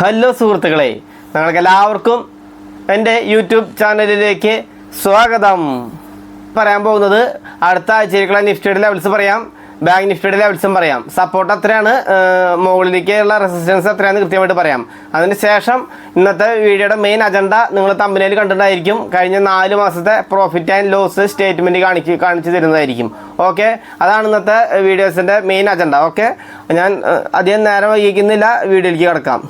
Hello സുഹൃത്തുക്കളെ, നിങ്ങൾക്കെല്ലാവർക്കും എൻ്റെ യൂട്യൂബ് ചാനലിലേക്ക് സ്വാഗതം. പറയാൻ പോകുന്നത് അടുത്ത ആഴ്ചയിലേക്കുള്ള നിഫ്റ്റിയുടെ ലെവൽസ് പറയാം, ബാങ്ക് നിഫ്റ്റിയുടെ ലെവൽസും പറയാം. സപ്പോർട്ട് എത്രയാണ്, മുകളിലേക്കുള്ള റെസിസ്റ്റൻസ് എത്രയാണെന്ന് കൃത്യമായിട്ട് പറയാം. അതിന് ശേഷം ഇന്നത്തെ വീഡിയോയുടെ മെയിൻ അജണ്ട നിങ്ങൾ തമ്പനയിൽ കണ്ടിട്ടുണ്ടായിരിക്കും. കഴിഞ്ഞ 4 മാസത്തെ പ്രോഫിറ്റ് ആൻഡ് ലോസ് സ്റ്റേറ്റ്മെൻറ്റ് കാണിച്ചു തരുന്നതായിരിക്കും. ഓക്കെ, അതാണ് ഇന്നത്തെ വീഡിയോസിൻ്റെ മെയിൻ അജണ്ട. ഓക്കെ, ഞാൻ അധികം നേരം വൈകിക്കുന്നില്ല, വീഡിയോയിലേക്ക് കിടക്കാം.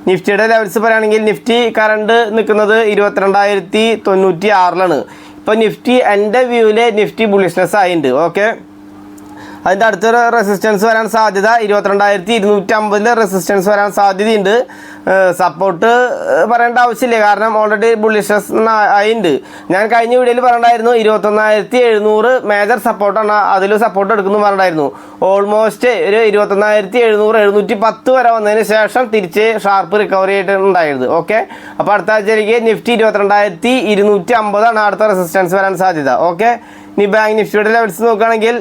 നിഫ്റ്റിയുടെ ലെവൽസ് പറയുകയാണെങ്കിൽ നിഫ്റ്റി കറണ്ട് നിൽക്കുന്നത് 22,096 ഇപ്പോൾ നിഫ്റ്റി എൻ്റെ വ്യൂവിൽ നിഫ്റ്റി ബുള്ളിഷ്നെസ് ആയിട്ടുണ്ട്. ഓക്കെ, അതിൻ്റെ അടുത്തൊരു റെസിസ്റ്റൻസ് വരാൻ സാധ്യത 22,250 റെസിസ്റ്റൻസ് വരാൻ സാധ്യതയുണ്ട്. സപ്പോർട്ട് പറയേണ്ട ആവശ്യമില്ല, കാരണം ഓൾറെഡി ബുള്ളിഷ്നെസ് ആയിട്ടുണ്ട്. ഞാൻ കഴിഞ്ഞ വീഡിയോയിൽ പറഞ്ഞിട്ടുണ്ടായിരുന്നു 21,700 മേജർ സപ്പോർട്ടാണ്, അതിൽ സപ്പോർട്ട് എടുക്കുന്നു പറഞ്ഞിട്ടുണ്ടായിരുന്നു. ഓൾമോസ്റ്റ് ഒരു 21,700 710 വരെ വന്നതിന് ശേഷം തിരിച്ച് ഷാർപ്പ് റിക്കവറി ആയിട്ട് ഉണ്ടായത്. ഓക്കെ, അപ്പോൾ അടുത്ത ആഴ്ചയിലേക്ക് നിഫ്റ്റി 22,250 അടുത്ത റെസിസ്റ്റൻസ് വരാൻ സാധ്യത. ഓക്കെ, ഇനി ബാങ്ക് നിഫ്റ്റിയുടെ ലെവൽസ് നോക്കുകയാണെങ്കിൽ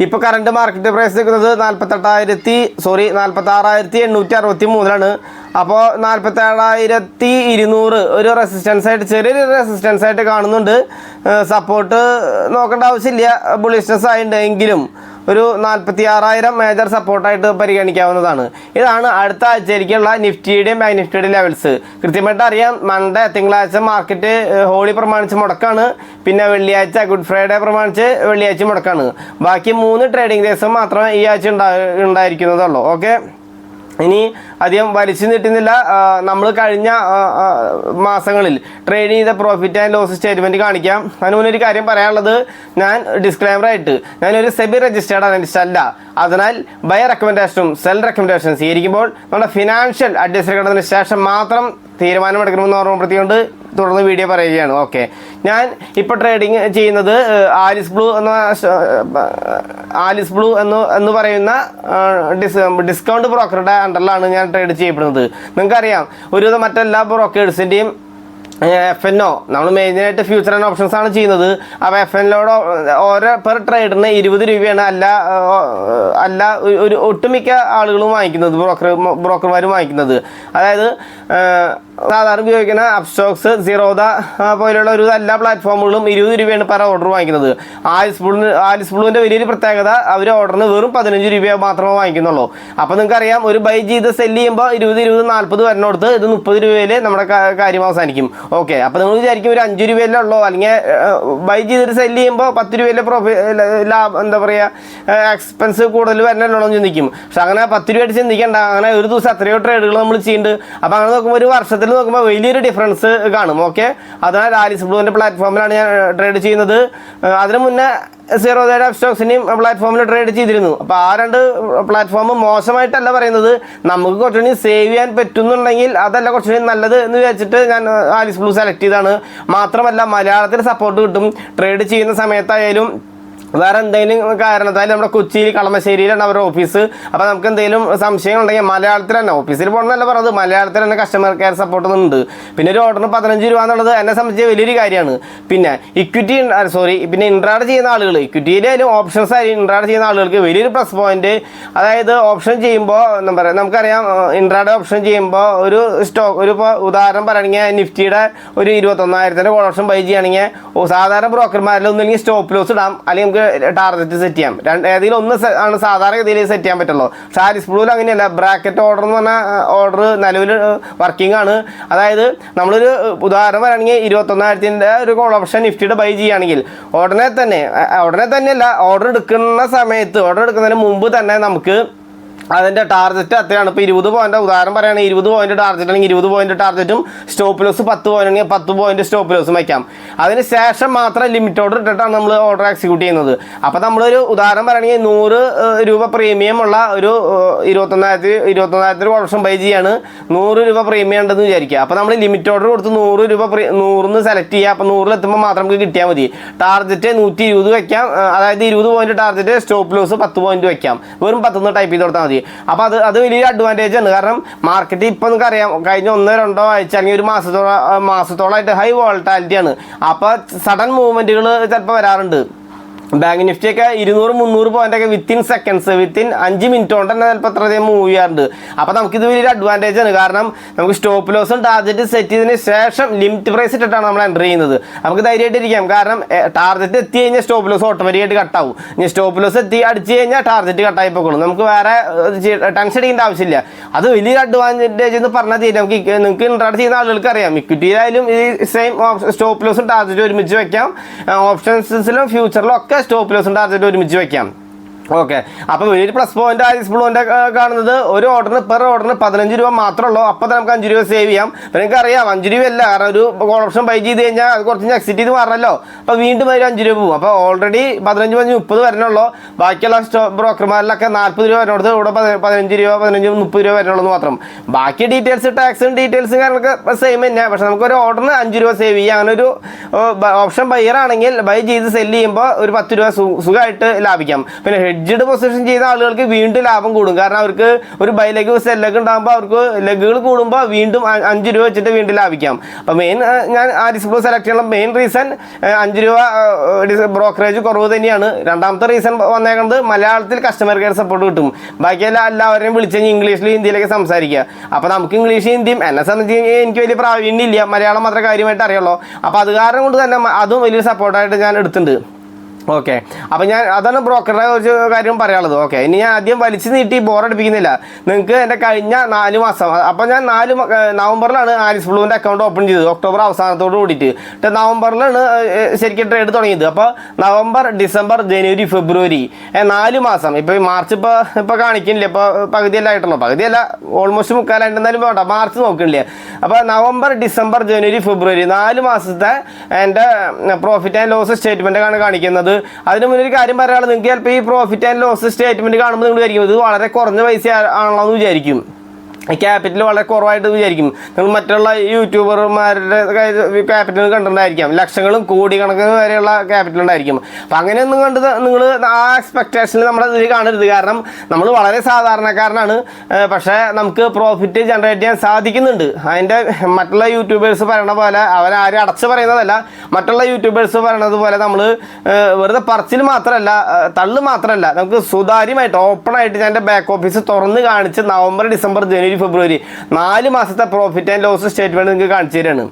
ഇപ്പോൾ കറണ്ട് മാർക്കറ്റ് പ്രൈസ് നിൽക്കുന്നത് 46,863 അപ്പോൾ 47,200 ഒരു റെസിസ്റ്റൻസ് ആയിട്ട്, ചെറിയൊരു റെസിസ്റ്റൻസ് ആയിട്ട് കാണുന്നുണ്ട്. സപ്പോർട്ട് നോക്കേണ്ട ആവശ്യമില്ല, ബുള്ളിഷ്നെസ് ആയിട്ടുണ്ട്. എങ്കിലും ഒരു 46,000 മേജർ സപ്പോർട്ടായിട്ട് പരിഗണിക്കാവുന്നതാണ്. ഇതാണ് അടുത്ത ആഴ്ചയിലേക്കുള്ള നിഫ്റ്റിയുടെയും ബാങ്ക് നിഫ്റ്റിയുടെയും ലെവൽസ്. കൃത്യമായിട്ട് അറിയാം, മൺഡേ തിങ്കളാഴ്ച മാർക്കറ്റ് ഹോളി പ്രമാണിച്ച് മുടക്കാണ്, പിന്നെ വെള്ളിയാഴ്ച ഗുഡ് ഫ്രൈഡേ പ്രമാണിച്ച് വെള്ളിയാഴ്ച മുടക്കാണ്. ബാക്കി 3 ട്രേഡിംഗ് ദിവസം മാത്രമേ ഈ ആഴ്ച ഉണ്ടായിരിക്കുന്നതുള്ളൂ. ഓക്കെ, ഇനി അധികം വലിച്ചു നീട്ടുന്നില്ല. നമ്മൾ കഴിഞ്ഞ മാസങ്ങളിൽ ട്രേഡ് ചെയ്ത പ്രോഫിറ്റ് ആൻഡ് ലോസ് സ്റ്റേറ്റ്മെൻറ്റ് കാണിക്കാം. അതിന് മുന്നേ ഒരു കാര്യം പറയാനുള്ളത്, ഞാൻ ഡിസ്ക്ലൈമറായിട്ട് ഞാനൊരു സെബി രജിസ്റ്റേർഡ് അനലിസ്റ്റ് അല്ല. അതിനാൽ ബൈ റെക്കമെൻഡേഷനും സെൽ റെക്കമെൻഡേഷനും സ്വീകരിക്കുമ്പോൾ നമ്മുടെ ഫിനാൻഷ്യൽ അഡ്വൈസറി കണ്ടതിന് ശേഷം മാത്രം തീരുമാനമെടുക്കണമെന്ന് ഓർമ്മപ്പെടുത്തിക്കൊണ്ട് തുടർന്ന് വീഡിയോ പറയുകയാണ്. ഓക്കെ, ഞാൻ ഇപ്പോൾ ട്രേഡിങ് ചെയ്യുന്നത് ആലിസ് ബ്ലൂ എന്ന് പറയുന്ന ഡിസ്കൗണ്ട് ബ്രോക്കറുടെ അണ്ടറിലാണ് ഞാൻ ട്രേഡ് ചെയ്യപ്പെടുന്നത്. നിങ്ങൾക്കറിയാം, ഒരുവിധം മറ്റെല്ലാ ബ്രോക്കേഴ്സിൻ്റെയും FNO നമ്മൾ മെയിനായിട്ട് ഫ്യൂച്ചർ ആൻഡ് ഓപ്ഷൻസ് ആണ് ചെയ്യുന്നത്. അപ്പോൾ FNOയുടെ ഓരോ പെർ ട്രേഡിന് 20 രൂപയാണ് അല്ല ഒരു ഒട്ടുമിക്ക ആളുകളും വാങ്ങിക്കുന്നത്, ബ്രോക്കർമാരും വാങ്ങിക്കുന്നത്. അതായത് സാധാരണ ഉപയോഗിക്കുന്ന അപ്സ്റ്റോക്സ്, സീറോദ പോലെയുള്ള ഒരു എല്ലാ പ്ലാറ്റ്ഫോമുകളും 20 രൂപയാണ് പെർ ഓർഡർ വാങ്ങിക്കുന്നത്. ആലിസ് ബ്ലൂവിൻ്റെ വലിയൊരു പ്രത്യേകത, അവർ ഓർഡറിന് വെറും 15 രൂപ മാത്രമേ വാങ്ങിക്കുന്നുള്ളൂ. അപ്പോൾ നിങ്ങൾക്കറിയാം, ഒരു ബൈ ചെയ്ത് സെല്ല് ചെയ്യുമ്പോൾ 20, 40 വരണോടത്ത് ഇത് 30 രൂപയിൽ നമ്മുടെ കാര്യം അവസാനിക്കും. ഓക്കെ, അപ്പോൾ നിങ്ങൾ വിചാരിക്കും ഒരു 5 രൂപയല്ലേ ഉള്ളൂ, അല്ലെങ്കിൽ ബൈ ചെയ്തിട്ട് സെല്ല് ചെയ്യുമ്പോൾ 10 രൂപയിലെ ലാഭം, എന്താ പറയുക, എക്സ്പെൻസ് കൂടുതൽ വരണല്ലോ എന്ന് ചിന്തിക്കും. പക്ഷെ അങ്ങനെ 10 രൂപയായിട്ട് ചിന്തിക്കേണ്ട. അങ്ങനെ ഒരു ദിവസം എത്രയോ ട്രേഡുകൾ നമ്മൾ ചെയ്യുന്നുണ്ട്. അപ്പോൾ അങ്ങനെ നോക്കുമ്പോൾ ഒരു വർഷത്തിൽ നോക്കുമ്പോൾ വലിയൊരു ഡിഫറൻസ് കാണും. ഓക്കെ, അതിനാൽ ആലിസ് ബ്ലൂവിൻ്റെ പ്ലാറ്റ്ഫോമിലാണ് ഞാൻ ട്രേഡ് ചെയ്യുന്നത്. അതിന് മുന്നേ സീറോദയുടെ അപ്സ്റ്റോക്സിനെയും പ്ലാറ്റ്ഫോമിൽ ട്രേഡ് ചെയ്തിരുന്നു. അപ്പോൾ ആ 2 പ്ലാറ്റ്ഫോം മോശമായിട്ടല്ല പറയുന്നത്, നമുക്ക് കുറച്ചുകൂടി സേവ് ചെയ്യാൻ പറ്റുന്നുണ്ടെങ്കിൽ അതല്ല കുറച്ചുകൂടി നല്ലത് എന്ന് വിചാരിച്ചിട്ട് ഞാൻ ആലിസ് ബ്ലൂ സെലക്ട് ചെയ്താണ്. മാത്രമല്ല, മലയാളത്തിൽ സപ്പോർട്ട് കിട്ടും. ട്രേഡ് ചെയ്യുന്ന സമയത്തായാലും വേറെ എന്തെങ്കിലും കാരണത്താൽ നമ്മുടെ കൊച്ചിയിൽ കളമശ്ശേരിയിലാണ് അവരുടെ ഓഫീസ്. അപ്പോൾ നമുക്ക് എന്തെങ്കിലും സംശയം ഉണ്ടെങ്കിൽ മലയാളത്തിൽ തന്നെ, ഓഫീസിൽ പോകണമെന്നല്ല പറഞ്ഞത്, മലയാളത്തിൽ തന്നെ കസ്റ്റമർ കെയർ സപ്പോർട്ട് ഉണ്ട്. പിന്നെ ഒരു ഓർഡറിന് 15 രൂപ എന്നുള്ളത് എന്നെ സംബന്ധിച്ച് വലിയൊരു കാര്യമാണ്. പിന്നെ പിന്നെ ഇൻട്രാഡ് ചെയ്യുന്ന ആളുകൾ, ഇക്വിറ്റിയിലായാലും ഓപ്ഷൻസ് ആയാലും ഇൻട്രാഡ് ചെയ്യുന്ന ആളുകൾക്ക് വലിയൊരു പ്ലസ് പോയിന്റ്. അതായത് ഓപ്ഷൻ ചെയ്യുമ്പോൾ എന്താ പറയുക, നമുക്കറിയാം, ഇൻട്രാഡ് ഓപ്ഷൻ ചെയ്യുമ്പോൾ ഒരു സ്റ്റോക്ക്, ഒരു ഉദാഹരണം പറയുകയാണെങ്കിൽ നിഫ്റ്റിയുടെ ഒരു 21,000 കോൾ ഓപ്ഷൻ ബൈ ചെയ്യുകയാണെങ്കിൽ സാധാരണ ബ്രോക്കർമാരിൽ ഒന്നുമില്ലെങ്കിൽ സ്റ്റോപ്പ് ലോസ് ഇടാം, അല്ലെങ്കിൽ ടാർഗറ്റ് സെറ്റ് ചെയ്യാം. ഏതെങ്കിലും ഒന്ന് ആണ് സാധാരണ ഗതിയിൽ സെറ്റ് ചെയ്യാൻ പറ്റുള്ളൂ. പക്ഷേ ആലിസ് ബ്ലൂവിൽ അങ്ങനെയല്ല. ബ്രാക്കറ്റ് ഓർഡർ എന്ന് പറഞ്ഞാൽ ഓർഡർ നിലവിൽ വർക്കിംഗ് ആണ്. അതായത് നമ്മളൊരു ഉദാഹരണം പറയുകയാണെങ്കിൽ 21,000 ഒരു കോൾ ഓപ്ഷൻ നിഫ്റ്റിയുടെ ബൈ ചെയ്യുകയാണെങ്കിൽ ഉടനെ തന്നെയല്ല, ഓർഡർ എടുക്കുന്നതിന് മുമ്പ് തന്നെ നമുക്ക് അതിൻ്റെ ടാർഗറ്റ് എത്രയാണ്. ഇപ്പോൾ 20 പോയിൻ്റ് ഉദാഹരണം പറയുകയാണെങ്കിൽ 20 പോയിൻ്റ് ടാർഗറ്റ് അല്ലെങ്കിൽ 20 പോയിൻ്റ് ടാർഗറ്റും സ്റ്റോപ്പ് ലോസ് 10 പോയിൻ്റ് ആണെങ്കിൽ 10 പോയിൻ്റ് സ്റ്റോപ്പ് ലോസും വയ്ക്കാം. അതിന് ശേഷം മാത്രം ലിമിറ്റ് ഓർഡർ ഇട്ടിട്ടാണ് നമ്മൾ ഓർഡർ എക്സിക്യൂട്ട് ചെയ്യുന്നത്. അപ്പോൾ നമ്മളൊരു ഉദാഹരണം പറയുകയാണെങ്കിൽ 100 രൂപ പ്രീമിയം ഉള്ള ഒരു 21,000 ഓപ്ഷൻ ബൈ ചെയ്യാണ്, 100 രൂപ പ്രീമിയം ഉണ്ടെന്ന് വിചാരിക്കുക. അപ്പോൾ നമ്മൾ ലിമിറ്റ് ഓർഡർ കൊടുത്ത് 100 രൂപ 100 സെലക്ട് ചെയ്യുക. അപ്പോൾ 100 മാത്രം നമുക്ക് കിട്ടിയാൽ മതി. ടാർഗറ്റ് 120 വയ്ക്കാം, അതായത് 20 point target, stop loss 10 point വയ്ക്കാം. വെറും 10 ടൈപ്പ് ചെയ്ത് കൊടുത്താൽ മതി. അപ്പോൾ അത് വലിയൊരു അഡ്വാൻറ്റേജ് ആണ്. കാരണം മാർക്കറ്റ് ഇപ്പോൾ നിങ്ങൾക്ക് അറിയാം, കഴിഞ്ഞ 1-2 ആഴ്ച അല്ലെങ്കിൽ ഒരു മാസത്തോളമായിട്ട് ഹൈ വോളറ്റാലിറ്റി ആണ്. അപ്പോൾ സഡൻ മൂവ്മെൻറ്റുകൾ ചിലപ്പോൾ വരാറുണ്ട്. ബാങ്ക് നിഫ്റ്റി ഒക്കെ 200-300 പോയിന്റ് ഒക്കെ വിത്തിൻ സെക്കൻഡ്സ്, വിത്തിൻ 5 മിനിറ്റ് കൊണ്ട് തന്നെ ചിലപ്പോൾ അത്രയധികം മൂവ് ചെയ്യാറുണ്ട്. അപ്പോൾ നമുക്കിത് വലിയൊരു അഡ്വാൻറ്റേജ് ആണ്. കാരണം നമുക്ക് സ്റ്റോപ്പ് ലോസും ടാർഗറ്റ് സെറ്റ് ചെയ്തതിന് ശേഷം ലിമിറ്റ് പ്രൈസ് ഇട്ടിട്ടാണ് നമ്മൾ എൻ്റർ ചെയ്യുന്നത്. നമുക്ക് ധൈര്യമായിട്ട് ഇരിക്കാം. കാരണം ടാർഗറ്റ് എത്തി കഴിഞ്ഞാൽ സ്റ്റോപ്പ് ലോസ് ഓട്ടോമാറ്റിക്കായിട്ട് കട്ടാവും. ഇനി സ്റ്റോപ്പ് ലോസ് അടിച്ച് കഴിഞ്ഞാൽ ടാർഗറ്റ് കട്ടായി പോകണം. നമുക്ക് വേറെ ടെൻഷൻ അടിക്കേണ്ട ആവശ്യമില്ല. അത് വലിയൊരു അഡ്വാൻറ്റേജ് എന്ന് പറഞ്ഞാൽ തീരെ നിങ്ങൾക്ക് ഇൻട്രാക്ട് ചെയ്യുന്ന ആളുകൾക്ക് അറിയാം. ഇക്വിറ്റിയിലായാലും ഈ സെയിം സ്റ്റോപ്പ് ലോസും ടാർഗറ്റ് ഒരുമിച്ച് വെക്കാം. ഓപ്ഷൻസിലും ഫ്യൂച്ചറിലും ഒക്കെ സ്റ്റോപ്പ് ലോസും ടാർഗറ്റ് ഒരുമിച്ച് വെക്കാം. ഓക്കെ, അപ്പോൾ വലിയൊരു പ്ലസ് പോയിന്റ് ആരിസ് ബ്ലൂവിൻ്റെ കാണുന്നത് ഒരു ഓർഡറിന് പെർ ഓർഡറിന് 15 രൂപ മാത്രമേ ഉള്ളൂ. അപ്പോൾ നമുക്ക് 5 രൂപ സേവ് ചെയ്യാം. അപ്പോൾ നിങ്ങൾക്ക് അറിയാം 5 രൂപയല്ല, കാരണം ഒരു കോൾ ഓപ്ഷൻ ബൈ ചെയ്ത് കഴിഞ്ഞാൽ അത് കുറച്ച് എക്സിറ്റ് ചെയ്ത് മാറണമല്ലോ. അപ്പോൾ വീണ്ടും ഒരു 5 രൂപ പോകും. അപ്പോൾ ഓൾറെഡി 15-30 വരണുള്ളൂ. ബാക്കിയുള്ള ബ്രോക്കർമാരിലൊക്കെ 40 രൂപ വരുന്നത് ഇവിടെ 15 രൂപ 15-30 രൂപ വരണുള്ളൂ മാത്രം. ബാക്കി ഡീറ്റെയിൽസ് ടാക്സും ഡീറ്റെയിൽസും കാര്യങ്ങളൊക്കെ സെയിം തന്നെ. പക്ഷേ നമുക്കൊരു ഓർഡറിന് 5 രൂപ സേവ് ചെയ്യാം. അങ്ങനെ ഒരു ഓപ്ഷൻ ബയ്യർ ആണെങ്കിൽ ബൈ ചെയ്ത് സെല് ചെയ്യുമ്പോൾ ഒരു 10 രൂപ സുഖമായിട്ട് ലാഭിക്കാം. പിന്നെ ഹെഡ്ജഡ് പൊസിഷൻ ചെയ്ത ആളുകൾക്ക് വീണ്ടും ലാഭം കൂടും. കാരണം അവർക്ക് ഒരു ബൈ ലെഗ് സെൽ ലെഗ് ഉണ്ടാകുമ്പോൾ അവർക്ക് ലെഗുകൾ കൂടുമ്പോൾ വീണ്ടും 5 രൂപ വെച്ചിട്ട് വീണ്ടും ലാഭിക്കാം. അപ്പോൾ മെയിൻ ഞാൻ ആരിസ് ബ്ലൂ സെലക്ട് ചെയ്യാനുള്ള മെയിൻ റീസൺ 5 രൂപ ബ്രോക്കറേജ് കുറവ് തന്നെയാണ്. രണ്ടാമത്തെ റീസൺ വന്നേക്കുന്നത് മലയാളത്തിൽ കസ്റ്റമർ കെയർ സപ്പോർട്ട് കിട്ടും. ബാക്കിയെല്ലാം എല്ലാവരെയും വിളിച്ച് കഴിഞ്ഞാൽ ഇംഗ്ലീഷിലും ഹിന്ദിയിലൊക്കെ സംസാരിക്കുക. അപ്പോൾ നമുക്ക് ഇംഗ്ലീഷ് ഹിന്ദിയും എന്നെ സംബന്ധിച്ച് എനിക്ക് വലിയ പ്രാവീണ്യം ഇല്ല, മലയാളം മാത്രമേ കാര്യമായിട്ട് അറിയുള്ളൂ. അപ്പോൾ അത് കാരണം കൊണ്ട് തന്നെ അതും വലിയൊരു സപ്പോർട്ടായിട്ട് ഞാൻ എടുത്തിട്ടുണ്ട്. ഓക്കെ, അപ്പോൾ ഞാൻ അതാണ് ബ്രോക്കറുടെ കുറച്ച് കാര്യം പറയാനുള്ളത്. ഓക്കെ, ഇനി ഞാൻ ആദ്യം വലിച്ചു നീട്ടി ബോറടിപ്പിക്കുന്നില്ല. നിങ്ങൾക്ക് എൻ്റെ കഴിഞ്ഞ 4 മാസം, അപ്പോൾ ഞാൻ നവംബറിലാണ് ആരിസ് ബ്ലൂവിൻ്റെ അക്കൗണ്ട് ഓപ്പൺ ചെയ്തത്, ഒക്ടോബർ അവസാനത്തോട് കൂടിയിട്ട്. നവംബറിലാണ് ശരിക്കും ട്രേഡ് തുടങ്ങിയത്. അപ്പോൾ നവംബർ, ഡിസംബർ, ജനുവരി, ഫെബ്രുവരി 4 മാസം. ഇപ്പോൾ മാർച്ച് ഇപ്പോൾ കാണിക്കുന്നില്ല, ഇപ്പോൾ പകുതിയല്ല ആയിട്ടുള്ളൂ, പകുതിയല്ല ഓൾമോസ്റ്റ് മുക്കാലായിട്ട് എന്തായാലും വേണ്ട, മാർച്ച് നോക്കണില്ല. അപ്പോൾ നവംബർ, ഡിസംബർ, ജനുവരി, ഫെബ്രുവരി 4 മാസത്തെ എൻ്റെ പ്രോഫിറ്റ് ആൻഡ് ലോസ് സ്റ്റേറ്റ്മെൻറ്റാണ് കാണിക്കുന്നത്. അതിന് മുന്നൊരു കാര്യം പറയാനുള്ളത്, നിങ്ങൾക്ക് ചിലപ്പോൾ ഈ പ്രോഫിറ്റ് ആൻഡ് ലോസ് സ്റ്റേറ്റ്മെന്റ് കാണുമ്പോൾ നിങ്ങൾ വിചാരിക്കും ഇത് വളരെ കുറഞ്ഞ പൈസ ആണല്ലോ എന്ന് വിചാരിക്കും. ക്യാപിറ്റൽ വളരെ കുറവായിട്ട് വിചാരിക്കും. നിങ്ങൾ മറ്റുള്ള യൂട്യൂബർമാരുടെ ക്യാപിറ്റൽ കണ്ടിട്ടുണ്ടായിരിക്കാം, ലക്ഷങ്ങളും കോടിക്കണക്കിന് വരെയുള്ള ക്യാപിറ്റൽ ഉണ്ടായിരിക്കും. അപ്പം അങ്ങനെയൊന്നും കണ്ട് നിങ്ങൾ ആ എക്സ്പെക്ടേഷനിൽ നമ്മുടെ ഇതിൽ കാണരുത്. കാരണം നമ്മൾ വളരെ സാധാരണക്കാരനാണ്, പക്ഷേ നമുക്ക് പ്രോഫിറ്റ് ജനറേറ്റ് ചെയ്യാൻ സാധിക്കുന്നുണ്ട്. അതിൻ്റെ മറ്റുള്ള യൂട്യൂബേഴ്സ് പറയണ പോലെ അവരാരും അടച്ച് പറയുന്നതല്ല, മറ്റുള്ള യൂട്യൂബേഴ്സ് പറയണത് പോലെ നമ്മൾ വെറുതെ പറച്ചിൽ മാത്രമല്ല, തള്ളു മാത്രമല്ല, നമുക്ക് സുതാര്യമായിട്ട് ഓപ്പണായിട്ട് ഞാൻ എൻ്റെ ബാക്ക് ഓഫീസ് തുറന്ന് കാണിച്ച് നവംബർ, ഡിസംബർ, ജനുവരി, ഫെബ്രുവരി 4 മാസത്തെ പ്രോഫിറ്റ് ആൻഡ് ലോസ് സ്റ്റേറ്റ്മെന്റ് നിങ്ങൾക്ക് കാണിച്ചു തരാണ്.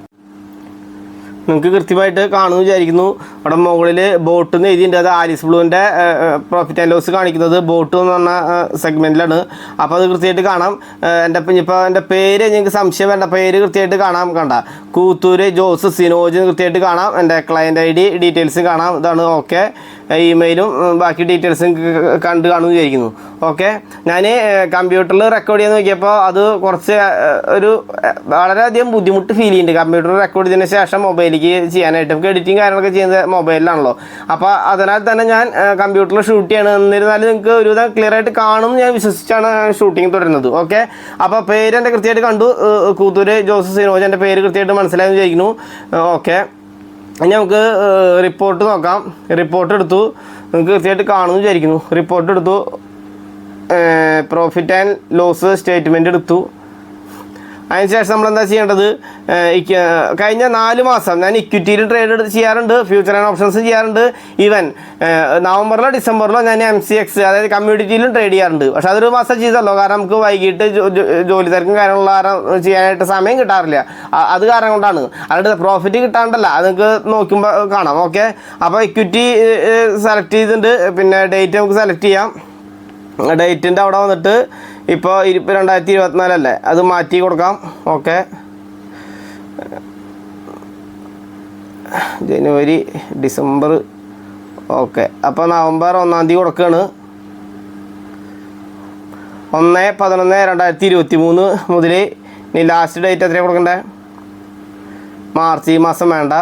നിങ്ങൾക്ക് കൃത്യമായിട്ട് കാണുമെന്ന് വിചാരിക്കുന്നു. അവിടെ മുകളിൽ ബോട്ട് എന്ന് എഴുതിയിട്ടുണ്ട്. അത് ആരിസ് ബ്ലൂവിൻ്റെ പ്രോഫിറ്റ് ആൻഡ് ലോസ് കാണിക്കുന്നത് ബോട്ട് എന്ന് പറഞ്ഞ സെഗ്മെൻറ്റിലാണ്. അപ്പോൾ അത് കൃത്യമായിട്ട് കാണാം. ഇപ്പോൾ എൻ്റെ പേര് നിങ്ങൾക്ക് സംശയം വേണ്ട, പേര് കൃത്യമായിട്ട് കാണാം. കണ്ട കൂത്തൂര് ജോസ് സിനോജ് കൃത്യമായിട്ട് കാണാം. എൻ്റെ ക്ലയൻറ്റ് ID ഡീറ്റെയിൽസും കാണാം. ഇതാണ് ഓക്കെ. ഇമെയിലും ബാക്കി ഡീറ്റെയിൽസും കണ്ട് കാണുമെന്ന് വിചാരിക്കുന്നു. ഓക്കെ, ഞാൻ കമ്പ്യൂട്ടറിൽ റെക്കോർഡ് ചെയ്യാൻ നോക്കിയപ്പോൾ അത് കുറച്ച് ഒരു വളരെയധികം ബുദ്ധിമുട്ട് ഫീൽ ചെയ്യുന്നുണ്ട്. കമ്പ്യൂട്ടറിൽ റെക്കോർഡ് ചെയ്തതിന് ശേഷം മൊബൈലിലേക്ക് ചെയ്യാനായിട്ട്, നമുക്ക് എഡിറ്റിങ് കാര്യങ്ങളൊക്കെ ചെയ്യുന്നത് മൊബൈലിലാണല്ലോ. അപ്പോൾ അതിനാൽ തന്നെ ഞാൻ കമ്പ്യൂട്ടറിൽ ഷൂട്ട് ചെയ്യണം. എന്നിരുന്നാലും നിങ്ങൾക്ക് ഒരുവിധം ക്ലിയർ ആയിട്ട് കാണും ഞാൻ വിശ്വസിച്ചാണ് ഷൂട്ടിങ് തുടരുന്നത്. ഓക്കെ, അപ്പോൾ പേര് എൻ്റെ കൃത്യമായിട്ട് കണ്ടു, കൂത്തൂര് ജോസ് സിനോജ് എൻ്റെ പേര് കൃത്യമായിട്ട് മനസ്സിലായെന്ന് വിചാരിക്കുന്നു. ഓക്കെ, ഇനി നമുക്ക് റിപ്പോർട്ട് നോക്കാം. റിപ്പോർട്ട് എടുത്തു, നിങ്ങൾക്ക് കൃത്യമായിട്ട് കാണുമെന്ന് വിചാരിക്കുന്നു. റിപ്പോർട്ട് എടുത്തു, പ്രോഫിറ്റ് ആൻഡ് ലോസ് സ്റ്റേറ്റ്മെൻറ്റ് എടുത്തു. അതിനുശേഷം നമ്മളെന്താ ചെയ്യേണ്ടത്, കഴിഞ്ഞ 4 മാസം ഞാൻ ഇക്വിറ്റിയിൽ ട്രേഡ് ചെയ്യാറുണ്ട്, ഫ്യൂച്ചർ ആൻഡ് ഓപ്ഷൻസ് ചെയ്യാറുണ്ട്. ഈവൻ നവംബറിലോ ഡിസംബറിലോ ഞാൻ MCX അതായത് കമ്മ്യൂണിറ്റിയിലും ട്രേഡ് ചെയ്യാറുണ്ട്. പക്ഷെ അതൊരു മാസം ചെയ്തല്ലോ, കാരണം നമുക്ക് വൈകിട്ട് ജോലി തിരക്കും കാര്യമുള്ള കാരണം ചെയ്യാനായിട്ട് സമയം കിട്ടാറില്ല. അത് കാരണം കൊണ്ടാണ്, അല്ലാണ്ട് പ്രോഫിറ്റ് കിട്ടാണ്ടല്ല. അത് നിങ്ങൾക്ക് നോക്കുമ്പോൾ കാണാം. ഓക്കെ, അപ്പോൾ ഇക്വിറ്റി സെലക്ട് ചെയ്തിട്ടുണ്ട്. പിന്നെ ഡേറ്റ് നമുക്ക് സെലക്ട് ചെയ്യാം. ഡേറ്റിൻ്റെ അവിടെ വന്നിട്ട് ഇപ്പോൾ 2024 അല്ലേ, അത് മാറ്റി കൊടുക്കാം. ഓക്കെ, ജനുവരി, ഡിസംബർ. ഓക്കെ, അപ്പോൾ നവംബർ 1-ാം തീയതി കൊടുക്കുകയാണ്. 1/11/2023 മുതൽ ഇനി ലാസ്റ്റ് ഡേറ്റ് എത്രയാണ് കൊടുക്കണ്ടേ? മാർച്ച്, ഈ മാസം വേണ്ട,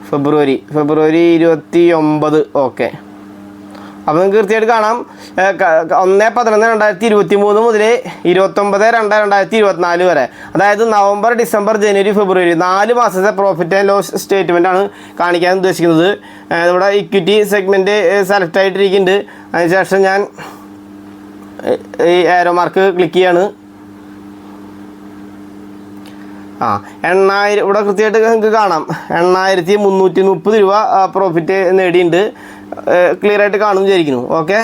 ഫെബ്രുവരി 29. ഓക്കെ, അപ്പോൾ നിങ്ങൾക്ക് കൃത്യമായിട്ട് കാണാം 1/11/2023 മുതൽ 29/2/2024 വരെ, അതായത് നവംബർ, ഡിസംബർ, ജനുവരി, ഫെബ്രുവരി 4 മാസത്തെ പ്രോഫിറ്റ് ആൻഡ് ലോസ് സ്റ്റേറ്റ്മെൻറ്റാണ് കാണിക്കാൻ ഉദ്ദേശിക്കുന്നത്. ഇവിടെ ഇക്വിറ്റി സെഗ്മെൻറ്റ് സെലക്ട് ആയിട്ടിരിക്കുന്നുണ്ട്. അതിനുശേഷം ഞാൻ ഈ ആരോ മാർക്ക് ക്ലിക്ക് ചെയ്യാണ്. 8000 ഇവിടെ കൃത്യമായിട്ട് നിങ്ങൾക്ക് കാണാം 8330 രൂപ പ്രോഫിറ്റ് നേടിയിട്ടുണ്ട്. ക്ലിയർ ആയിട്ട് കാണും വിചാരിക്കുന്നു. ഓക്കെ,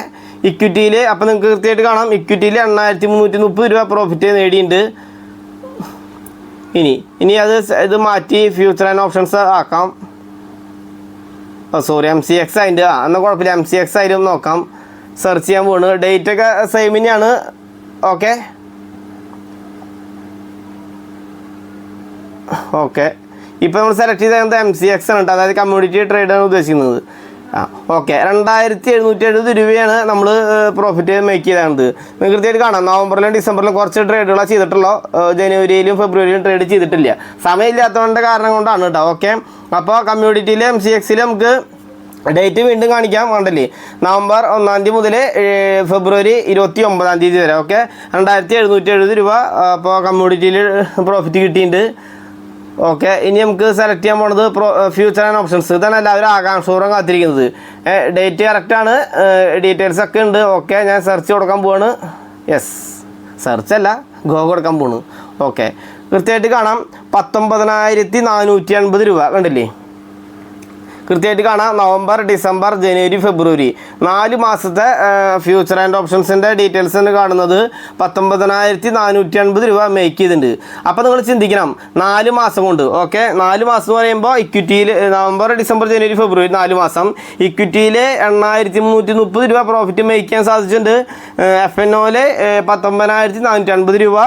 ഇക്വിറ്റിയിൽ അപ്പോൾ നിങ്ങൾക്ക് കൃത്യമായിട്ട് കാണാം, ഇക്വിറ്റിയിൽ 8330 രൂപ പ്രോഫിറ്റ് നേടിയിട്ടുണ്ട്. ഇനി ഇത് മാറ്റി ഫ്യൂച്ചർ ആൻഡ് ഓപ്ഷൻസ് ആക്കാം. സോറി, MCX അതിൻ്റെ എന്നാൽ കുഴപ്പമില്ല, MCX ആയാലും നോക്കാം. സെർച്ച് ചെയ്യാൻ പോണ്. ഡേറ്റ് ഒക്കെ സെയിം തന്നെയാണ്. ഓക്കെ ഇപ്പോൾ നമ്മൾ സെലക്ട് ചെയ്തത് MCX ആണ് കേട്ടോ, അതായത് കമ്മ്യൂണിറ്റി ട്രേഡാണ് ഉദ്ദേശിക്കുന്നത്. ഓക്കെ, 2770 രൂപയാണ് നമ്മൾ പ്രോഫിറ്റ് മേക്ക് ചെയ്തത്. കൃത്യമായിട്ട് കാണാം. നവംബറിലും ഡിസംബറിലും കുറച്ച് ട്രേഡുകളാണ് ചെയ്തിട്ടുള്ളൂ, ജനുവരിയിലും ഫെബ്രുവരിയിലും ട്രേഡ് ചെയ്തിട്ടില്ല. സമയമില്ലാത്തതുകൊണ്ട് കാരണം കൊണ്ടാണ് കേട്ടോ. ഓക്കെ, അപ്പോൾ കമ്മ്യൂണിറ്റിയിൽ MCXയിൽ നമുക്ക് ഡേറ്റ് വീണ്ടും കാണിക്കാം. വേണ്ടല്ലേ, നവംബർ 1 മുതൽ ഫെബ്രുവരി 29 വരെ. ഓക്കെ, 2770 രൂപ അപ്പോൾ കമ്മ്യൂണിറ്റിയിൽ പ്രോഫിറ്റ് കിട്ടിയിട്ടുണ്ട്. ഓക്കെ, ഇനി നമുക്ക് സെലക്ട് ചെയ്യാൻ പോണത് ഫ്യൂച്ചർ ആൻഡ് ഓപ്ഷൻസ്. ഇതാണ് എല്ലാവരും ആകാംക്ഷപൂർവ്വം കാത്തിരിക്കുന്നത്. ഡേറ്റ് കറക്റ്റാണ്, ഡീറ്റെയിൽസ് ഒക്കെ ഉണ്ട്. ഓക്കെ, ഞാൻ സെർച്ച് കൊടുക്കാൻ പോവാണ്. യെസ്, സെർച്ച് അല്ല, ഗോ കൊടുക്കാൻ പോണ്. ഓക്കെ, കൃത്യമായിട്ട് കാണാം, 19,450 രൂപ കണ്ടില്ലേ, കൃത്യമായിട്ട് കാണാം. നവംബർ ഡിസംബർ ജനുവരി ഫെബ്രുവരി 4 മാസത്തെ ഫ്യൂച്ചർ ആൻഡ് ഓപ്ഷൻസിൻ്റെ ഡീറ്റെയിൽസ് ആണ് കാണുന്നത്. 19,450 രൂപ മേക്ക് ചെയ്തിട്ടുണ്ട്. അപ്പോൾ നിങ്ങൾ ചിന്തിക്കണം, 4 മാസം കൊണ്ട്. ഓക്കെ, 4 മാസം എന്ന് പറയുമ്പോൾ ഇക്വിറ്റിയിൽ നവംബർ ഡിസംബർ ജനുവരി ഫെബ്രുവരി 4 മാസം ഇക്വിറ്റിയിൽ 8330 രൂപ പ്രോഫിറ്റ് മേക്ക് ചെയ്യാൻ സാധിച്ചിട്ടുണ്ട്. FNOയിൽ 19,450 രൂപ,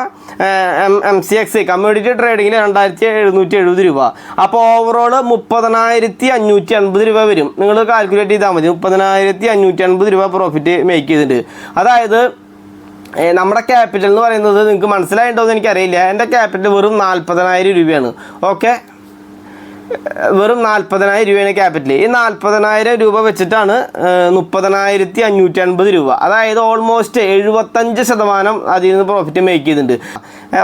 MCX കമ്മ്യൂണിറ്റി ട്രേഡിങ്ങിൽ 2770 രൂപ. അപ്പോൾ ഓവറോൾ 30,550 രൂപ വരും. നിങ്ങൾ കാൽക്കുലേറ്റ് ചെയ്താൽ മതി. 30,550 രൂപ പ്രോഫിറ്റ് മേക്ക് ചെയ്തിട്ടുണ്ട്. അതായത് നമ്മുടെ ക്യാപിറ്റൽ എന്ന് പറയുന്നത് നിങ്ങൾക്ക് മനസ്സിലായിട്ടുണ്ടോ എന്ന് എനിക്കറിയില്ല. എൻ്റെ ക്യാപിറ്റൽ വെറും 40,000 രൂപയാണ്. ഓക്കെ, വെറും 40,000 രൂപയാണ് ക്യാപിറ്റൽ. ഈ 40,000 രൂപ വെച്ചിട്ടാണ് 30,550 രൂപ, അതായത് ഓൾമോസ്റ്റ് 75% അതിൽ നിന്ന് പ്രോഫിറ്റ് മേക്ക് ചെയ്തിട്ടുണ്ട്.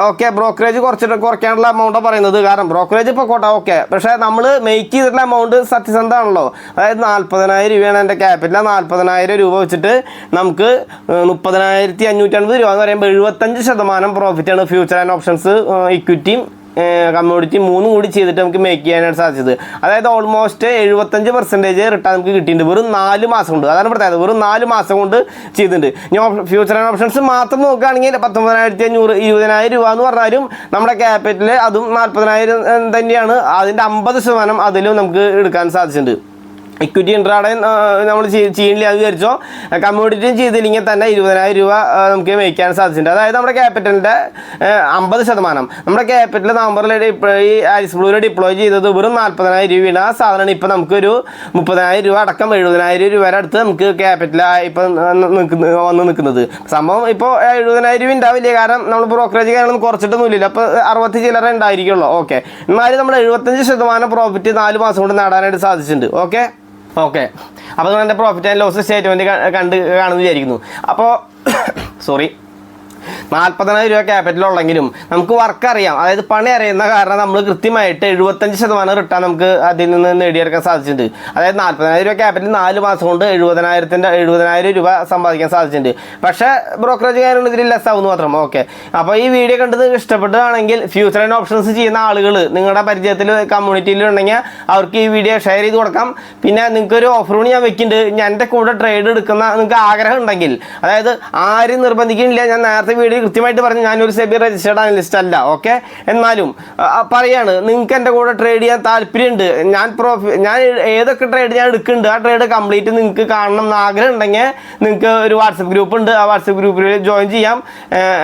ഓക്കെ, ബ്രോക്കറേജ് കുറയ്ക്കാനുള്ള എമൗണ്ടാണ് പറയുന്നത്. കാരണം ബ്രോക്കറേജ് ഇപ്പോൾ കോട്ടെ. ഓക്കെ, പക്ഷേ നമ്മൾ മേക്ക് ചെയ്തിട്ടുള്ള എമൗണ്ട് സത്യസന്ധമാണല്ലോ. അതായത് 40,000 രൂപയാണ് എൻ്റെ ക്യാപിറ്റൽ. 40,000 രൂപ വെച്ചിട്ട് നമുക്ക് 30,550 രൂപ എന്ന് പറയുമ്പോൾ 75% പ്രോഫിറ്റാണ് ഫ്യൂച്ചർ ആൻഡ് ഓപ്ഷൻസ്, ഇക്വിറ്റിയും കമ്മ്യൂണിറ്റി 3 കൂടി ചെയ്തിട്ട് നമുക്ക് മേക്ക് ചെയ്യാനായിട്ട് സാധിച്ചത്. അതായത് ഓൾമോസ്റ്റ് 75% റിട്ടേൺ നമുക്ക് കിട്ടിയിട്ടുണ്ട് വെറും 4 മാസം കൊണ്ട്. അതാണ് പ്രത്യേകത, വെറും 4 മാസം കൊണ്ട് ചെയ്തിട്ടുണ്ട്. ഇനി ഫ്യൂച്ചർ ആൻഡ് ഓപ്ഷൻസ് മാത്രം നോക്കുകയാണെങ്കിൽ 19,500 20,000 രൂപ എന്ന് പറഞ്ഞാലും നമ്മുടെ ക്യാപിറ്റൽ അതും 40,000 തന്നെയാണ്. അതിൻ്റെ 50% അതിലും നമുക്ക് എടുക്കാൻ സാധിച്ചിട്ടുണ്ട്. ഇക്വിറ്റി ഇൻട്രാഡേ നമ്മൾ ചെയ്യില്ല അത് വിചാരിച്ചോ, കമ്മ്യൂണിറ്റിയും ചെയ്തില്ലെങ്കിൽ തന്നെ 20,000 രൂപ നമുക്ക് മേക്ക് ചെയ്യാൻ സാധിച്ചിട്ടുണ്ട്. അതായത് നമ്മുടെ ക്യാപിറ്റലിൻ്റെ 50%. നമ്മുടെ ക്യാപിറ്റൽ നവംബറിൽ ഈ ആരിസ് ബ്ലൂവിൽ ഡിപ്ലോയ് ചെയ്തത് വെറും 40,000 രൂപയാണ്. ആ സാധനമാണ് ഇപ്പോൾ നമുക്കൊരു 30,000 രൂപ അടക്കം 70,000 രൂപയുടെ അടുത്ത് നമുക്ക് ക്യാപിറ്റൽ ഇപ്പം വന്ന് നിൽക്കുന്നത്. സംഭവം ഇപ്പോൾ 70,000 രൂപ ഉണ്ടാവില്ല, കാരണം നമ്മൾ ബ്രോക്കറേജ് കാര്യങ്ങളൊന്നും കുറച്ചിട്ടൊന്നുമില്ല. അപ്പോൾ 60 ചില്ലറ ഉണ്ടായിരിക്കുള്ളൂ. ഓക്കെ, എന്നാലും നമ്മൾ 75% പ്രോഫിറ്റ് 4 മാസം കൊണ്ട് നേടാനായിട്ട് സാധിച്ചിട്ടുണ്ട്. ഓക്കെ, അപ്പോൾ നിങ്ങൾ എൻ്റെ പ്രോഫിറ്റ് ആൻഡ് ലോസ് സ്റ്റേറ്റ്മെൻറ്റ് കാണുമെന്ന് വിചാരിക്കുന്നു. അപ്പോൾ സോറി, 40,000 രൂപ ക്യാപിറ്റൽ ഉള്ളെങ്കിലും നമുക്ക് വർക്ക് അറിയാം, അതായത് പണി അറിയുന്ന കാരണം നമ്മൾ കൃത്യമായിട്ട് 75% റിട്ടേൺ നമുക്ക് അതിൽ നിന്ന് നേടിയെടുക്കാൻ സാധിച്ചിട്ടുണ്ട്. അതായത് 40,000 രൂപ ക്യാപിറ്റൽ 4 മാസം കൊണ്ട് 70,000 രൂപ സമ്പാദിക്കാൻ സാധിച്ചിട്ടുണ്ട്. പക്ഷേ ബ്രോക്കറേജ് കാര്യങ്ങൾ ഇതിൽ ലെസ് ആവുന്നു മാത്രം. ഓക്കെ, അപ്പോൾ ഈ വീഡിയോ കണ്ടത് ഇഷ്ടപ്പെട്ടതാണെങ്കിൽ ഫ്യൂച്ചർ ആൻഡ് ഓപ്ഷൻസ് ചെയ്യുന്ന ആളുകൾ നിങ്ങളുടെ പരിചയത്തിൽ കമ്മ്യൂണിറ്റിയിൽ ഉണ്ടെങ്കിൽ അവർക്ക് ഈ വീഡിയോ ഷെയർ ചെയ്ത് കൊടുക്കാം. പിന്നെ നിങ്ങൾക്കൊരു ഓഫർ കൂടി ഞാൻ വെക്കുന്നുണ്ട്. ഞാൻ എൻ്റെ കൂടെ ട്രേഡ് എടുക്കുന്ന നിങ്ങൾക്ക് ആഗ്രഹം ഉണ്ടെങ്കിൽ, അതായത് ആരും നിർബന്ധിക്കുന്നില്ല, ഞാൻ നേരത്തെ വീഡിയോ കൃത്യമായിട്ട് പറഞ്ഞു ഞാനൊരു സെബി രജിസ്റ്റേർഡ് അനലിസ്റ്റ് അല്ല. ഓക്കെ, എന്നാലും പറയാണ് നിങ്ങൾക്ക് എൻ്റെ കൂടെ ട്രേഡ് ചെയ്യാൻ താല്പര്യമുണ്ട്, ഞാൻ ഏതൊക്കെ ട്രേഡ് ഞാൻ എടുക്കുന്നുണ്ട് ആ ട്രേഡ് കംപ്ലീറ്റ് നിങ്ങൾക്ക് കാണണം എന്ന് ആഗ്രഹം ഉണ്ടെങ്കിൽ നിങ്ങൾക്ക് ഒരു വാട്സപ്പ് ഗ്രൂപ്പ് ഉണ്ട്. ആ വാട്സപ്പ് ഗ്രൂപ്പിൽ ജോയിൻ ചെയ്യാം.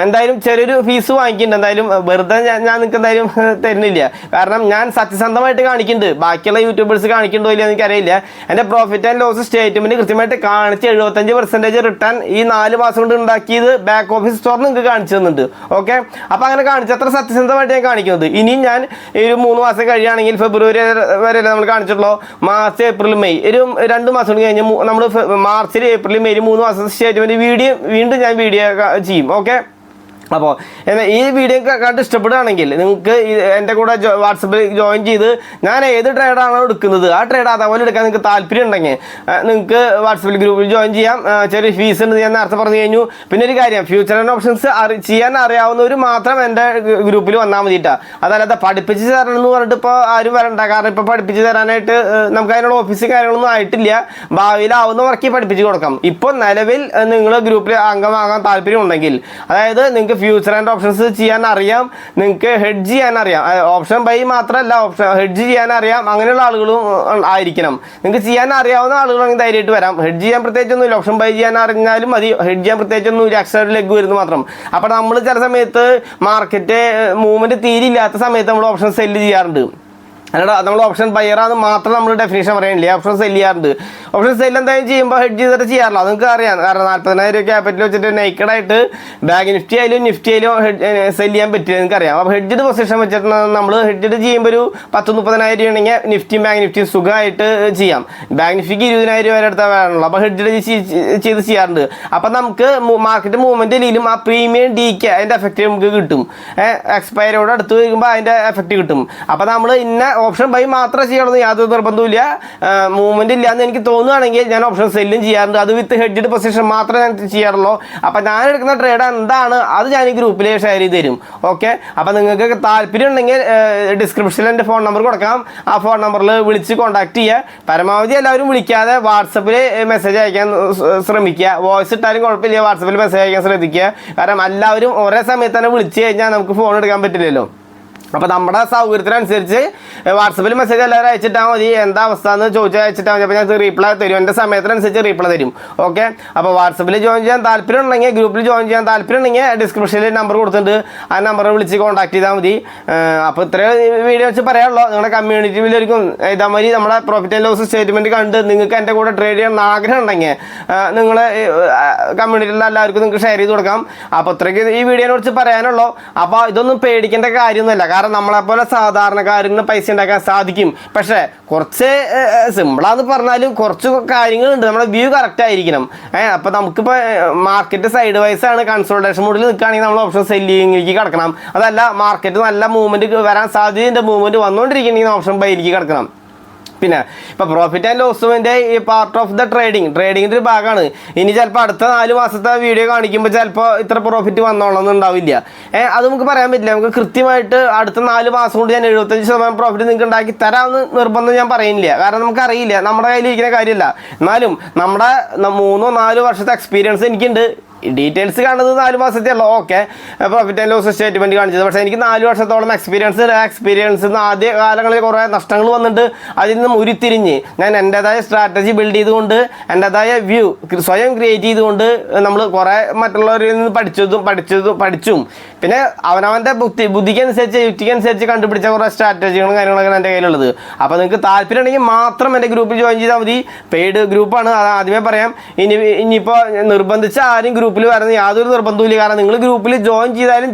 എന്തായാലും ചെറിയൊരു ഫീസ് വാങ്ങിക്കുന്നുണ്ട്. എന്തായാലും വെറുതെ ഞാൻ നിങ്ങൾക്ക് എന്തായാലും തരുന്നില്ല, കാരണം ഞാൻ സത്യസന്ധമായിട്ട് കാണിക്കുന്നുണ്ട്. ബാക്കിയുള്ള യൂട്യൂബേഴ്സ് കാണിക്കുന്നുണ്ടോ ഇല്ല എനിക്കറിയില്ല. എൻ്റെ പ്രോഫിറ്റ് ആൻഡ് ലോസ് സ്റ്റേറ്റ്മെൻറ്റ് കൃത്യമായിട്ട് കാണിച്ച് 75% റിട്ടേൺ ഈ 4 മാസം കൊണ്ട് ഉണ്ടാക്കിയത് ബാക്ക് ഓഫീസ് സ്റ്റോർ നിങ്ങൾക്ക് കാണിച്ചു തന്നിട്ടുണ്ട്. ഓക്കെ, അപ്പോൾ അങ്ങനെ കാണിച്ചു അത്ര സത്യസന്ധമായിട്ട് ഞാൻ കാണിക്കുന്നത്. ഇനിയും ഞാൻ ഒരു 3 മാസം കഴിയുകയാണെങ്കിൽ ഫെബ്രുവരി വരെ നമ്മൾ കാണിച്ചിട്ടുള്ളൂ. മാർച്ച് ഏപ്രിൽ മെയ് ഒരു 2 മാസം കൊണ്ട് കഴിഞ്ഞ് നമ്മൾ മാർച്ചിൽ ഏപ്രിൽ മെയ് 3 മാസത്തെ സ്റ്റേറ്റ്മെൻറ്റ് വീണ്ടും ഞാൻ വീഡിയോ ചെയ്യും. ഓക്കെ, അപ്പോൾ ഈ വീഡിയോ കണ്ട് ഇഷ്ടപ്പെടുകയാണെങ്കിൽ നിങ്ങൾക്ക് എൻ്റെ കൂടെ വാട്സപ്പിൽ ജോയിൻ ചെയ്ത് ഞാൻ ഏത് ട്രേഡാണോ എടുക്കുന്നത് ആ ട്രേഡ് അതേപോലെ എടുക്കാൻ നിങ്ങൾക്ക് താല്പര്യം ഉണ്ടെങ്കിൽ നിങ്ങൾക്ക് വാട്സപ്പിൽ ഗ്രൂപ്പിൽ ജോയിൻ ചെയ്യാം. ചെറിയ ഫീസ് ഉണ്ട് ഞാൻ നേരത്തെ പറഞ്ഞു കഴിഞ്ഞു. പിന്നെ ഒരു കാര്യം, ഫ്യൂച്ചർ ആൻഡ് ഓപ്ഷൻസ് ചെയ്യാൻ അറിയാവുന്നവർ മാത്രം എൻ്റെ ഗ്രൂപ്പിൽ വന്നാൽ മതിയിട്ടാ. അതല്ലാതെ പഠിപ്പിച്ച് തരണം എന്ന് പറഞ്ഞിട്ട് ഇപ്പോൾ ആരും വരണ്ട. കാരണം ഇപ്പോൾ പഠിപ്പിച്ച് തരാനായിട്ട് നമുക്ക് അതിനുള്ള ഓഫീസും കാര്യങ്ങളൊന്നും ആയിട്ടില്ല. ഭാവിയിലാവുന്ന വർക്ക് പഠിപ്പിച്ച് കൊടുക്കാം. ഇപ്പോൾ നിലവിൽ നിങ്ങൾ ഗ്രൂപ്പിൽ അംഗമാകാൻ താല്പര്യം ഉണ്ടെങ്കിൽ, അതായത് നിങ്ങൾക്ക് ഫ്യൂച്ചർ ആൻഡ് ഓപ്ഷൻസ് ചെയ്യാൻ അറിയാം, നിങ്ങൾക്ക് ഹെഡ്ജ് ചെയ്യാൻ അറിയാം, ഓപ്ഷൻ ബൈ മാത്രമല്ല ഹെഡ്ജ് ചെയ്യാൻ അറിയാം, അങ്ങനെയുള്ള ആളുകളും ആയിരിക്കണം. നിങ്ങൾക്ക് ചെയ്യാൻ അറിയാവുന്ന ആളുകളാണെങ്കിൽ ധൈര്യമായിട്ട് വരാം. ഹെഡ്ജ് ചെയ്യാൻ പ്രത്യേകിച്ചൊന്നുമില്ല, ഓപ്ഷൻ ബൈ ചെയ്യാൻ അറിഞ്ഞാലും മതി. ഹെഡ്ജ് ചെയ്യാൻ പ്രത്യേകിച്ചൊന്നുമില്ല, എക്സ്ട്രാ ലെഗ് വരുന്നത് മാത്രം. അപ്പോൾ നമ്മൾ ചില സമയത്ത് മാർക്കറ്റ് മൂവ്മെൻറ്റ് തീരില്ലാത്ത സമയത്ത് നമ്മൾ ഓപ്ഷൻ സെല്ല് ചെയ്യാറുണ്ട്. അല്ല, നമ്മൾ ഓപ്ഷൻ ബയറാന്ന് മാത്രം നമ്മൾ ഡെഫിനേഷൻ പറയാനില്ല, ഓപ്ഷൻ സെല് ചെയ്യാറുണ്ട്. ഓപ്ഷൻ സെല് എന്തായാലും ചെയ്യുമ്പോൾ ഹെഡ്ജ് ചെയ്തിട്ട് ചെയ്യാറില്ല, അത് നിങ്ങൾക്ക് അറിയാം. കാരണം 40,000 ക്യാപിറ്റൽ വെച്ചിട്ട് നെയ്ക്കഡായിട്ട് ബാങ്ക് നിഫ്റ്റി ആയാലും നിഫ്റ്റി ആയാലും സെല് ചെയ്യാൻ പറ്റില്ല, നിങ്ങൾക്ക് അറിയാം. അപ്പോൾ ഹെഡ്ജഡ് പൊസിഷൻ വെച്ചിട്ട് നമ്മൾ ഹെഡ്ജഡ് ചെയ്യുമ്പോൾ ഒരു 10-30,000 ആണെങ്കിൽ നിഫ്റ്റിയും ബാങ്ക് നിഫ്റ്റിയും സുഖമായിട്ട് ചെയ്യാം. ബാങ്ക് നിഫ്റ്റിക്ക് 20,000 വരെ എടുത്താൽ വേണമല്ലോ. അപ്പോൾ ഹെഡ്ജഡ് ചെയ്ത് ചെയ്യാറുണ്ട്. അപ്പം നമുക്ക് മാർക്കറ്റ് മൂവ്മെൻറ്റ് ഇല്ലെങ്കിലും ആ പ്രീമിയം ഡിക്ക് അതിൻ്റെ എഫക്റ്റ് നമുക്ക് കിട്ടും. എക്സ്പയറിയോട് അടുത്ത് വരുമ്പോൾ അതിൻ്റെ എഫക്റ്റ് കിട്ടും. അപ്പോൾ നമ്മൾ ഇന്ന ഓപ്ഷൻ ബൈ മാത്രമേ ചെയ്യണമെന്ന് യാതൊരു നിർബന്ധമില്ല. മൂവ്മെൻറ്റ് ഇല്ലയെന്ന് എനിക്ക് തോന്നുകയാണെങ്കിൽ ഞാൻ ഓപ്ഷൻ സെല്ലും ചെയ്യാറുണ്ട്. അത് വിത്ത് ഹെഡ്ജഡ് പൊസിഷൻ മാത്രമേ ഞാൻ ചെയ്യാറുള്ളൂ. അപ്പോൾ ഞാൻ എടുക്കുന്ന ട്രേഡ് എന്താണ് അത് ഞാൻ ഈ ഗ്രൂപ്പിൽ ഷെയർ ചെയ്ത് തരും. ഓക്കെ, അപ്പോൾ നിങ്ങൾക്ക് താല്പര്യം ഉണ്ടെങ്കിൽ ഡിസ്ക്രിപ്ഷനിൽ എൻ്റെ ഫോൺ നമ്പർ കൊടുക്കാം. ആ ഫോൺ നമ്പറിൽ വിളിച്ച് കോൺടാക്ട് ചെയ്യുക. പരമാവധി എല്ലാവരും വിളിക്കാതെ വാട്സപ്പിൽ മെസ്സേജ് അയക്കാൻ ശ്രമിക്കുക. വോയിസ് ഇട്ടാലും കുഴപ്പമില്ല, വാട്സപ്പിൽ മെസ്സേജ് അയക്കാൻ ശ്രദ്ധിക്കുക. കാരണം എല്ലാവരും ഒരേ സമയത്ത് തന്നെ വിളിച്ച് കഴിഞ്ഞാൽ നമുക്ക് ഫോൺ എടുക്കാൻ പറ്റില്ലല്ലോ. അപ്പോൾ നമ്മുടെ സൗകര്യത്തിനനുസരിച്ച് വാട്സപ്പിൽ മെസ്സേജ് എല്ലാവരും അയച്ചിട്ടാൽ മതി. എന്താ അവസ്ഥ എന്ന് ചോദിച്ചാൽ അയച്ചിട്ടാൽ മതി. അപ്പോൾ ഞാൻ റീപ്ലൈ തരും, എൻ്റെ സമയത്തിനനുസരിച്ച് റീപ്ലൈ തരും. ഓക്കെ, അപ്പോൾ വാട്സപ്പിൽ ജോയിൻ ചെയ്യാൻ താല്പര്യം ഉണ്ടെങ്കിൽ, ഗ്രൂപ്പിൽ ജോയിൻ ചെയ്യാൻ താല്പര്യം ഉണ്ടെങ്കിൽ ഡിസ്ക്രിപ്ഷനിൽ നമ്പർ കൊടുത്തിട്ടുണ്ട്, ആ നമ്പറിൽ വിളിച്ച് കോൺടാക്ട് ചെയ്താൽ മതി. അപ്പോൾ ഇത്രയും വീഡിയോ വെച്ച് പറയാനുള്ളൂ. നിങ്ങളുടെ കമ്മ്യൂണിറ്റിയിലേക്കും ഇതേമാതിരി നമ്മുടെ പ്രോഫിറ്റ് ആൻഡ് ലോസ് സ്റ്റേറ്റ്മെൻറ്റ് കണ്ട് നിങ്ങൾക്ക് എൻ്റെ കൂടെ ട്രേഡ് ചെയ്യാൻ ആഗ്രഹം ഉണ്ടെങ്കിൽ നിങ്ങൾ കമ്മ്യൂണിറ്റിയിലുള്ള എല്ലാവർക്കും നിങ്ങൾക്ക് ഷെയർ ചെയ്ത് കൊടുക്കാം. അപ്പോൾ ഇത്രയ്ക്ക് ഈ വീഡിയോനെ കുറിച്ച് പറയാനുള്ളൂ. അപ്പോൾ ഇതൊന്നും പേടിക്കേണ്ട കാര്യമൊന്നുമില്ല. കാരണം നമ്മളെപ്പോലെ സാധാരണക്കാരന് പൈസ ഉണ്ടാക്കാൻ സാധിക്കും. പക്ഷേ കുറച്ച് സിമ്പിളാന്ന് പറഞ്ഞാലും കുറച്ച് കാര്യങ്ങളുണ്ട്. നമ്മുടെ വ്യൂ കറക്റ്റ് ആയിരിക്കണം. അപ്പോൾ നമുക്കിപ്പോൾ മാർക്കറ്റ് സൈഡ് വൈസ് ആണ്, കൺസോൾട്ടേഷൻ മോഡിൽ നിൽക്കുകയാണെങ്കിൽ നമ്മൾ ഓപ്ഷൻ സെല്ലിങ്ങിലേക്ക് കിടക്കണം. അതല്ല, മാർക്കറ്റ് നല്ല മൂവ്മെൻറ്റ് വരാൻ സാധ്യതയുണ്ട്, മൂവ്മെൻറ്റ് വന്നുകൊണ്ടിരിക്കണമെങ്കിൽ ഓപ്ഷൻ ബൈയിലേക്ക് കിടക്കണം. പിന്നെ ഇപ്പോൾ പ്രോഫിറ്റ് ആൻഡ് ലോസിൻ്റെ ഈ പാർട്ട് ഓഫ് ദ ട്രേഡിങ്ങിൻ്റെ ഒരു ഭാഗമാണ്. ഇനി ചിലപ്പോൾ അടുത്ത 4 മാസത്തെ വീഡിയോ കാണിക്കുമ്പോൾ ചിലപ്പോൾ ഇത്ര പ്രോഫിറ്റ് വന്നോളൊന്നും ഉണ്ടാവില്ല. അത് നമുക്ക് പറയാൻ പറ്റില്ല. നമുക്ക് കൃത്യമായിട്ട് അടുത്ത 4 മാസം കൊണ്ട് ഞാൻ 75% പ്രോഫിറ്റ് നിങ്ങൾക്ക് ഉണ്ടാക്കി തരാമെന്ന് നിർബന്ധം ഞാൻ പറയുന്നില്ല. കാരണം നമുക്കറിയില്ല, നമ്മുടെ കയ്യിലിരിക്കുന്ന കാര്യമല്ല. എന്നാലും നമ്മുടെ 3-4 വർഷത്തെ എക്സ്പീരിയൻസ് എനിക്കുണ്ട്. ഡീറ്റെയിൽസ് കാണുന്നത് 4 മാസത്തെ ഉള്ളൂ. Okay, profit and loss statement കാണിച്ചത്. പക്ഷേ എനിക്ക് 4 വർഷത്തോളം എക്സ്പീരിയൻസ് ആദ്യ കാലങ്ങളിൽ കുറേ നഷ്ടങ്ങൾ വന്നിട്ട് അതിൽ നിന്നും ഉരുത്തിരിഞ്ഞ് ഞാൻ എൻ്റെതായ സ്ട്രാറ്റജി ബിൽഡ് ചെയ്തുകൊണ്ട്, എൻ്റെതായ വ്യൂ സ്വയം ക്രിയേറ്റ് ചെയ്തുകൊണ്ട് നമ്മൾ കുറേ മറ്റുള്ളവരിൽ നിന്ന് പഠിച്ചും പിന്നെ അവനവൻ്റെ ബുദ്ധിക്കനുസരിച്ച് യുക്തിക്കനുസരിച്ച് കണ്ടുപിടിച്ച കുറേ സ്ട്രാറ്റജികളും കാര്യങ്ങളൊക്കെ എൻ്റെ കയ്യിലുള്ളത്. അപ്പോൾ നിങ്ങൾക്ക് താല്പര്യം ഉണ്ടെങ്കിൽ മാത്രം എൻ്റെ ഗ്രൂപ്പിൽ ജോയിൻ ചെയ്താൽ മതി. പെയ്ഡ് ഗ്രൂപ്പാണ്, അത് ആദ്യമേ പറയാം. ഇനിയിപ്പോൾ നിർബന്ധിച്ച് ആരും ഗ്രൂപ്പിൽ വരുന്ന യാതൊരു നിർബന്ധമില്ല. കാരണം നിങ്ങൾ ഗ്രൂപ്പിൽ ജോയിൻ ചെയ്താലും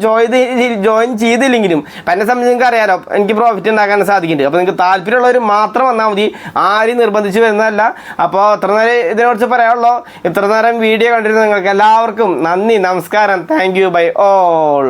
ജോയിൻ ചെയ്തില്ലെങ്കിലും എന്നെ സംബന്ധിച്ച് നിങ്ങൾക്ക് അറിയാലോ, എനിക്ക് പ്രോഫിറ്റ് ഉണ്ടാക്കാൻ സാധിക്കുന്നുണ്ട്. അപ്പോൾ നിങ്ങൾക്ക് താല്പര്യമുള്ളവർ മാത്രം വന്നാൽ മതി, ആരും നിർബന്ധിച്ച് വരുന്നതല്ല. അപ്പോൾ ഇത്ര നേരം ഇതിനെക്കുറിച്ച് പറയാനുള്ളൂ. ഇത്ര നേരം വീഡിയോ കണ്ടിരുന്ന നിങ്ങൾക്ക് എല്ലാവർക്കും നന്ദി, നമസ്കാരം. Thank you, bye all.